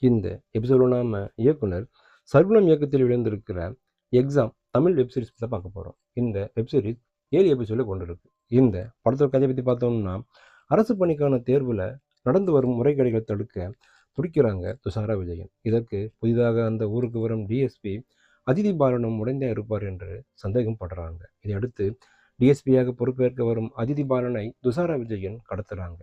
இந்த எபிசோட நாம இயக்குனர் சர்க்குணம் இயக்கத்தில் விழுந்திருக்கிற எக்ஸாம் தமிழ் வெப்சீரிஸ் பற்றி பார்க்க போகிறோம். இந்த வெப்சீரிஸ் 7 எபிசோட கொண்டு இருக்கு. இந்த படத்தோட கதையை பற்றி பார்த்தோம்னா, அரசு பணிக்கான தேர்வில் நடந்து வரும் முறைகேடுகளை தடுக்க துடிக்கிறாங்க துஷாரா விஜயன். இதற்கு புதிதாக அந்த ஊருக்கு வரும் டிஎஸ்பி அதிதி பாலனும் உடந்தையாக இருப்பார் என்று சந்தேகம் படுறாங்க. இதையடுத்து டிஎஸ்பியாக பொறுப்பேற்க வரும் அதிதி பாலனை துஷாரா விஜயன் கடத்துறாங்க.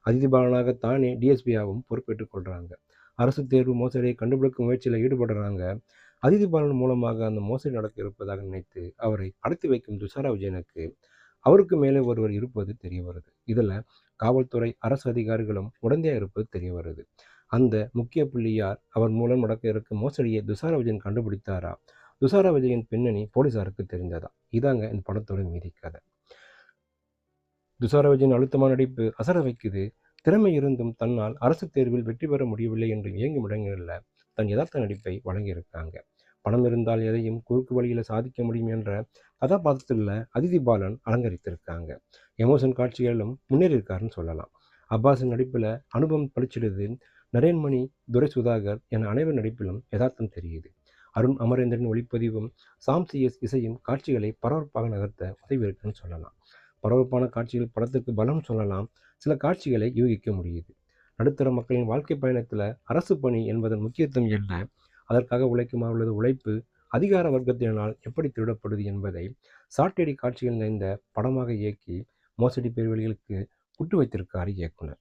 அதிதி பாலனாக தானே டிஎஸ்பியாகவும் பொறுப்பேற்றுக் கொள்றாங்க. அரசு தேர்வு மோசடியை கண்டுபிடிக்கும் முயற்சியில் ஈடுபடுறாங்க. அதிதி பாலன் மூலமாக அந்த மோசடி நடக்க இருப்பதாக நினைத்து அவரை அடைத்து வைக்கும் துஷாரா விஜயனுக்கு அவருக்கு மேலே ஒருவர் இருப்பது தெரிய வருது. இதில் காவல்துறை அரசு அதிகாரிகளும் உடந்தையாக இருப்பது தெரிய வருது. அந்த முக்கிய புள்ளி யார்? அவர் மூலம் நடக்க இருக்கும் மோசடியை துஷாரா விஜயன் கண்டுபிடித்தாரா? துஷாரா விஜயன் பின்னணி போலீசாருக்கு தெரிந்ததா? இதாங்க இந்த படத்தோட மீதி கதை. துஷாரா விஜயன் அழுத்தமான நடிப்பு அசர வைக்குது. திறமை இருந்தும் தன்னால் அரசு தேர்வில் வெற்றி பெற முடியவில்லை என்று இயங்கும் இடங்களில் தன் யதார்த்த நடிப்பை வழங்கியிருக்காங்க. பணம் இருந்தால் எதையும் குறுக்கு வழியில் சாதிக்க முடியும் என்ற கதாபாத்திரத்தில் அதிதி பாலன் அலங்கரித்திருக்காங்க. எமோஷன் காட்சிகளிலும் முன்னேறியிருக்காருன்னு சொல்லலாம். அப்பாஸின் நடிப்பில் அனுபவம் பளிச்சிடுது. நரேன்மணி, துரை சுதாகர் என அனைவர் நடிப்பிலும் யதார்த்தம் தெரியுது. அருண் அமரேந்திரன் ஒளிப்பதிவும் சாம் சிஎஸ் இசையும் காட்சிகளை பரபரப்பாக நகர்த்த உதவி இருக்குன்னு சொல்லலாம். பரபரப்பான காட்சிகள் படத்துக்கு பலம் சொல்லலாம். சில காட்சிகளை யூகிக்க முடியுது. நடுத்தர மக்களின் வாழ்க்கை பயணத்தில் அரசு பணி என்பதன் முக்கியத்துவம் என்ன, அதற்காக உழைக்கும் அவர்களது உழைப்பு அதிகார வர்க்கத்தினால் எப்படி திருடப்படுது என்பதை சாட்டடி காட்சிகள் நிறைந்த படமாக இயக்கி மோசடி பேர்வழிகளுக்கு குட்டு வைத்திருக்கார் இயக்குனர்.